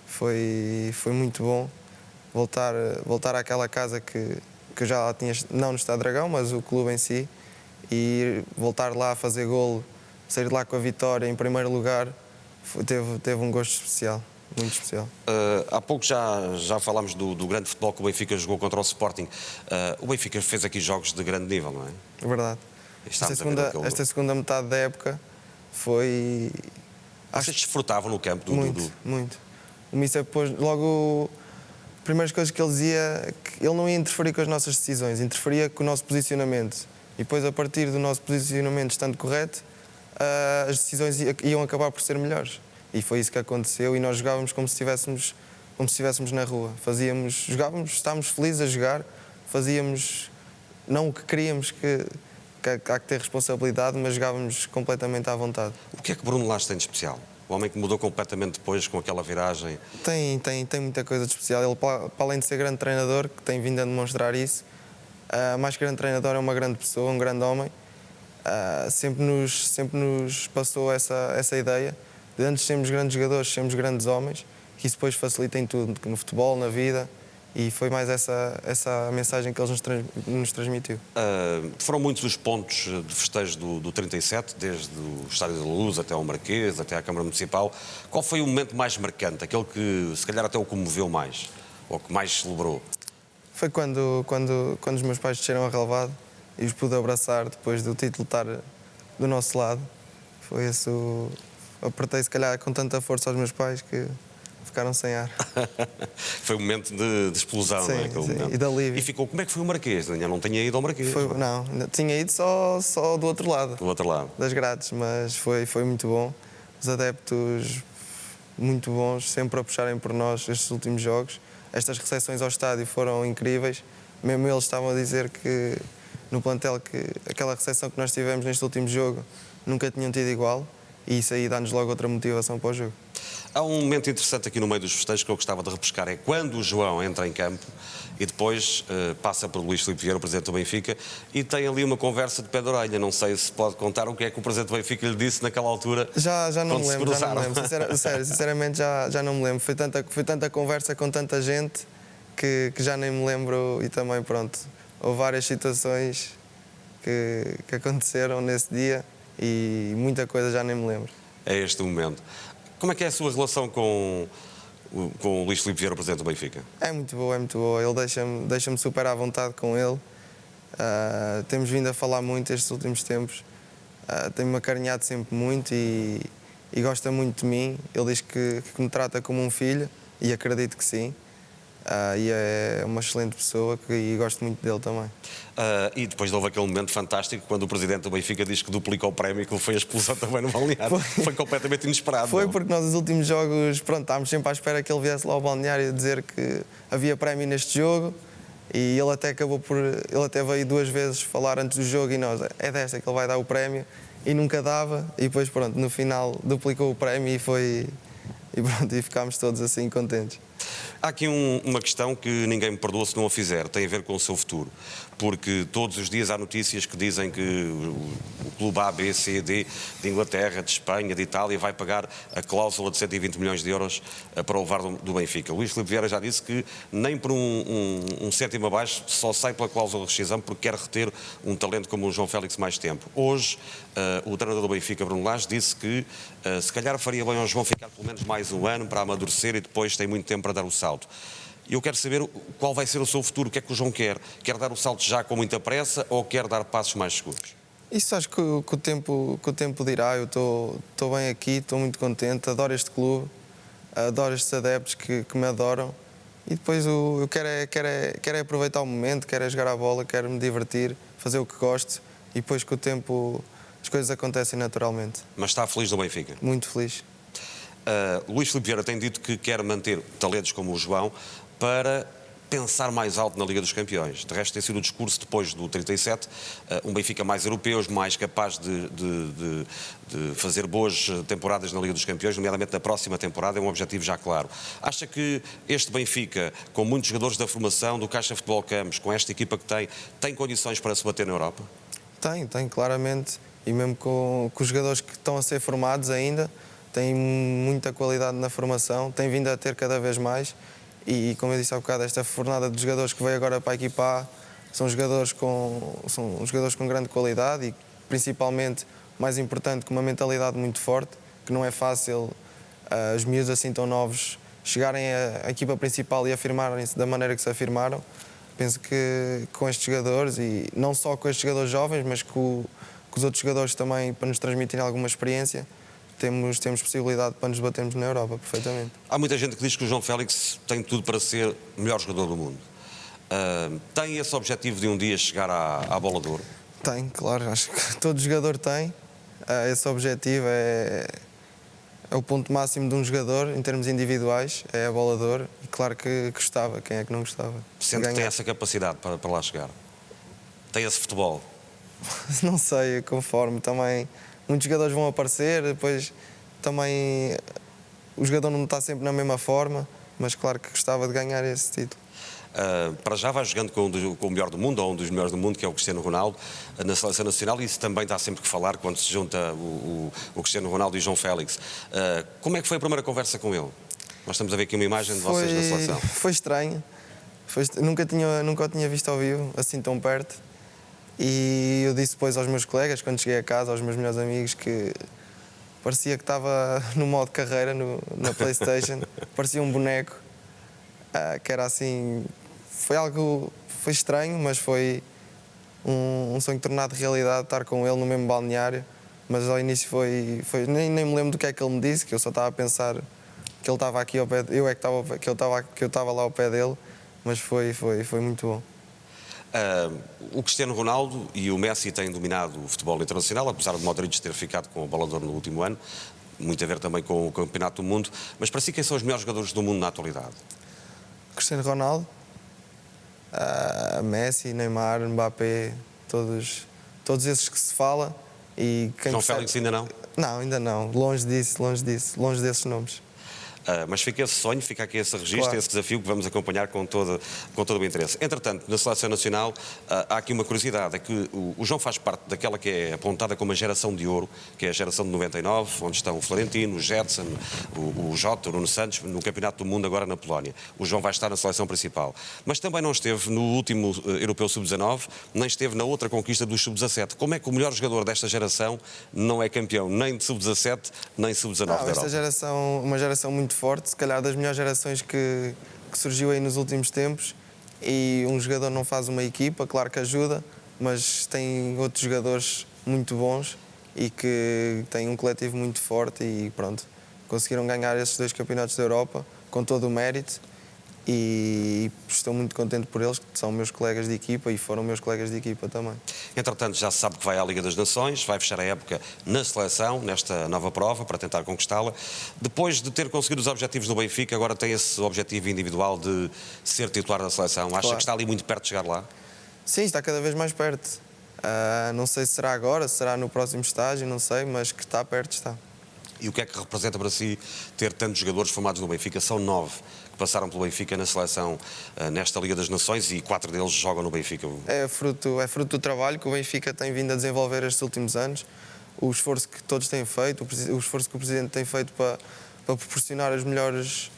B: foi muito bom voltar àquela casa que eu já lá tinha, não no Estado Dragão, mas o clube em si, e voltar lá a fazer golo, sair de lá com a vitória em primeiro lugar, teve um gosto especial, muito especial.
A: Há pouco já falámos do grande futebol que o Benfica jogou contra o Sporting. O Benfica fez aqui jogos de grande nível, não é?
B: É verdade. Esta segunda metade da época foi...
A: Vocês desfrutavam no campo
B: Muito. O Mister pôs logo... As primeiras coisas que ele dizia, que ele não ia interferir com as nossas decisões, interferia com o nosso posicionamento. E depois, a partir do nosso posicionamento estando correto, as decisões iam acabar por ser melhores. E foi isso que aconteceu, e nós jogávamos como se estivéssemos na rua. Jogávamos, estávamos felizes a jogar, fazíamos não o que queríamos, que há que ter responsabilidade, mas jogávamos completamente à vontade.
A: O que é que Bruno Lage tem de especial? O homem que mudou completamente depois com aquela viragem.
B: Tem muita coisa de especial. Ele, para além de ser grande treinador, que tem vindo a demonstrar isso, mais que grande treinador, é uma grande pessoa, um grande homem. Sempre nos passou essa ideia de antes de sermos grandes jogadores, sermos grandes homens, que isso depois facilita em tudo, no futebol, na vida. E foi mais essa mensagem que ele nos transmitiu.
A: Foram muitos os pontos de festejo do 37, desde o Estádio da Luz até ao Marquês, até à Câmara Municipal. Qual foi o momento mais marcante, aquele que se calhar até o comoveu mais, ou que mais celebrou?
B: Foi quando os meus pais desceram a relevado e os pude abraçar depois do título estar do nosso lado. Foi esse apertei se calhar com tanta força aos meus pais que ficaram sem ar.
A: Foi um momento de explosão,
B: sim,
A: não é? Aquele momento.
B: E de alívio.
A: E ficou, como é que foi o Marquês? Eu não tinha ido ao Marquês.
B: Não, tinha ido só do outro lado.
A: Do outro lado.
B: Das grades, mas foi muito bom. Os adeptos muito bons, sempre a puxarem por nós estes últimos jogos. Estas recepções ao estádio foram incríveis. Mesmo eles estavam a dizer que no plantel que aquela recepção que nós tivemos neste último jogo nunca tinham tido igual, e isso aí dá-nos logo outra motivação para o jogo.
A: Há um momento interessante aqui no meio dos festejos que eu gostava de repescar, é quando o João entra em campo e depois passa por Luís Filipe Vieira, o Presidente do Benfica, e tem ali uma conversa de pé de orelha. Não sei se pode contar o que é que o Presidente do Benfica lhe disse naquela altura.
B: Já não me lembro. Sinceramente já não me lembro. Foi tanta conversa com tanta gente que já nem me lembro, e também pronto, houve várias situações que aconteceram nesse dia e muita coisa já nem me lembro.
A: É este o momento. Como é que é a sua relação com o Luís Filipe Vieira, o Presidente do Benfica?
B: É muito boa. Ele deixa-me super à vontade com ele. Temos vindo a falar muito estes últimos tempos. Tem-me acarinhado sempre muito e gosta muito de mim. Ele diz que me trata como um filho, e acredito que sim. E é uma excelente pessoa e gosto muito dele também.
A: E depois houve aquele momento fantástico quando o Presidente do Benfica diz que duplica o prémio e que foi a explosão também no balneário. Foi completamente inesperado.
B: Foi, porque nós nos últimos jogos, estávamos sempre à espera que ele viesse lá ao balneário dizer que havia prémio neste jogo, e ele até veio 2 vezes falar antes do jogo, e nós, é desta que ele vai dar o prémio, e nunca dava, e depois no final duplicou o prémio e ficámos todos assim contentes.
A: Há aqui uma questão que ninguém me perdoa se não a fizer, tem a ver com o seu futuro. Porque todos os dias há notícias que dizem que o clube A, B, C, D, de Inglaterra, de Espanha, de Itália, vai pagar a cláusula de 120 milhões de euros para o levar do Benfica. Luís Filipe Vieira já disse que nem por um cêntimo abaixo só sai pela cláusula de rescisão porque quer reter um talento como o João Félix mais tempo. Hoje, o treinador do Benfica, Bruno Lage, disse que se calhar faria bem ao João ficar pelo menos mais um ano para amadurecer e depois tem muito tempo para dar o salto. E eu quero saber qual vai ser o seu futuro, o que é que o João quer? Quer dar o salto já com muita pressa ou quer dar passos mais seguros?
B: Isso acho que o tempo dirá. Eu estou bem aqui, estou muito contente, adoro este clube, adoro estes adeptos que me adoram, e depois eu quero aproveitar o momento, quero jogar a bola, quero me divertir, fazer o que gosto, e depois com o tempo as coisas acontecem naturalmente.
A: Mas está feliz no Benfica?
B: Muito feliz.
A: Luís Filipe Vieira tem dito que quer manter talentos como o João para pensar mais alto na Liga dos Campeões. De resto, tem sido o discurso depois do 37, um Benfica mais europeu, mais capaz de fazer boas temporadas na Liga dos Campeões, nomeadamente na próxima temporada, é um objetivo já claro. Acha que este Benfica, com muitos jogadores da formação, do Caixa Futebol Campos, com esta equipa que tem condições para se bater na Europa?
B: Tem, claramente. E mesmo com os jogadores que estão a ser formados ainda, tem muita qualidade na formação, tem vindo a ter cada vez mais e, como eu disse há bocado, esta fornada de jogadores que veio agora para a equipa A são jogadores com grande qualidade e, principalmente, mais importante, com uma mentalidade muito forte, que não é fácil os miúdos assim tão novos chegarem à equipa principal e afirmarem-se da maneira que se afirmaram. Penso que com estes jogadores, e não só com estes jogadores jovens, mas com os outros jogadores também, para nos transmitirem alguma experiência, temos possibilidade para nos batermos na Europa, perfeitamente.
A: Há muita gente que diz que o João Félix tem tudo para ser o melhor jogador do mundo. Tem esse objetivo de um dia chegar à Bola de Ouro?
B: Tem, claro. Acho que todo jogador tem. Esse objetivo é o ponto máximo de um jogador, em termos individuais, é a Bola de Ouro. E claro que gostava, quem é que não gostava?
A: Sente que tem essa capacidade para lá chegar? Tem esse futebol?
B: Não sei, conforme também. Muitos jogadores vão aparecer, depois também o jogador não está sempre na mesma forma, mas claro que gostava de ganhar esse título.
A: Para já vai jogando com o melhor do mundo, ou um dos melhores do mundo, que é o Cristiano Ronaldo, na Seleção Nacional, e isso também dá sempre que falar quando se junta o Cristiano Ronaldo e o João Félix. Como é que foi a primeira conversa com ele? Nós estamos a ver aqui uma imagem de vocês na seleção.
B: Foi estranho. Nunca o tinha visto ao vivo, assim tão perto. E eu disse depois aos meus colegas, quando cheguei a casa, aos meus melhores amigos, que parecia que estava no modo carreira na PlayStation. Parecia um boneco, que era assim... Foi estranho, mas foi um sonho tornado realidade, estar com ele no mesmo balneário. Mas ao início nem me lembro do que é que ele me disse, que eu só estava a pensar que ele estava aqui ao pé, que eu estava lá ao pé dele, mas foi muito bom.
A: O Cristiano Ronaldo e o Messi têm dominado o futebol internacional, apesar de Modric ter ficado com a Bola de Ouro no último ano, muito a ver também com o Campeonato do Mundo. Mas para si, quem são os melhores jogadores do mundo na atualidade?
B: Cristiano Ronaldo, Messi, Neymar, Mbappé, todos esses que se fala. E quem
A: João Félix ainda não?
B: Não, ainda não. Longe desses nomes.
A: Mas fica esse sonho, fica aqui esse registro, claro. Esse desafio que vamos acompanhar com todo o interesse. Entretanto, na Seleção Nacional, há aqui uma curiosidade, é que o João faz parte daquela que é apontada como a geração de ouro, que é a geração de 99, onde estão o Florentino, o Gerson, o Jota, o Nuno Santos, no Campeonato do Mundo agora na Polónia. O João vai estar na seleção principal. Mas também não esteve no último Europeu Sub-19, nem esteve na outra conquista do Sub-17. Como é que o melhor jogador desta geração não é campeão nem de Sub-17, nem Sub-19 da Europa?
B: Esta geração, uma geração muito forte, se calhar das melhores gerações que surgiu aí nos últimos tempos, e um jogador não faz uma equipa, claro que ajuda, mas tem outros jogadores muito bons e que têm um coletivo muito forte e pronto, conseguiram ganhar esses 2 campeonatos da Europa com todo o mérito e estou muito contente por eles, que são meus colegas de equipa e foram meus colegas de equipa também.
A: Entretanto, já se sabe que vai à Liga das Nações, vai fechar a época na seleção, nesta nova prova, para tentar conquistá-la. Depois de ter conseguido os objetivos do Benfica, agora tem esse objetivo individual de ser titular da seleção. Acha que está ali muito perto de chegar lá?
B: Sim, está cada vez mais perto. Não sei se será agora, se será no próximo estágio, não sei, mas que está perto, está.
A: E o que é que representa para si ter tantos jogadores formados no Benfica? São 9 que passaram pelo Benfica na seleção nesta Liga das Nações e 4 deles jogam no Benfica.
B: É fruto do trabalho que o Benfica tem vindo a desenvolver estes últimos anos, o esforço que todos têm feito, o esforço que o Presidente tem feito para proporcionar as melhores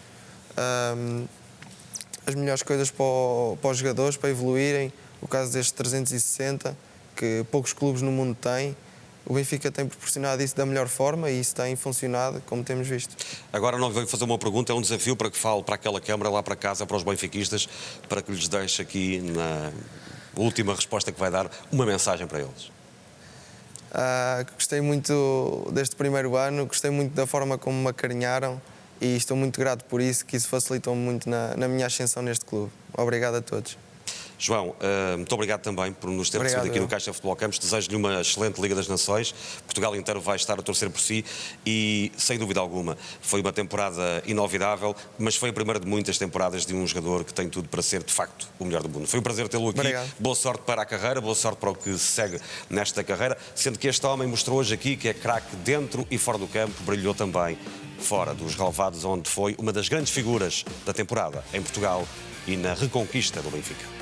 B: coisas para os jogadores, para evoluírem. O caso deste 360, que poucos clubes no mundo têm. O Benfica tem proporcionado isso da melhor forma e isso tem funcionado, como temos visto. Agora
A: não vou fazer uma pergunta, é um desafio para que fale para aquela câmara lá para casa, para os benfiquistas, para que lhes deixe aqui, na última resposta que vai dar, uma mensagem para eles.
B: Gostei muito deste primeiro ano, gostei muito da forma como me acarinharam e estou muito grato por isso, que isso facilitou-me muito na minha ascensão neste clube. Obrigado a todos.
A: João, muito obrigado também por nos ter recebido aqui no Caixa Futebol Campos. Desejo-lhe uma excelente Liga das Nações. Portugal inteiro vai estar a torcer por si e, sem dúvida alguma, foi uma temporada inolvidável, mas foi a primeira de muitas temporadas de um jogador que tem tudo para ser, de facto, o melhor do mundo. Foi um prazer tê-lo aqui.
B: Obrigado.
A: Boa sorte para a carreira, boa sorte para o que se segue nesta carreira, sendo que este homem mostrou hoje aqui que é craque dentro e fora do campo, brilhou também fora dos relevados, onde foi uma das grandes figuras da temporada em Portugal e na reconquista do Benfica.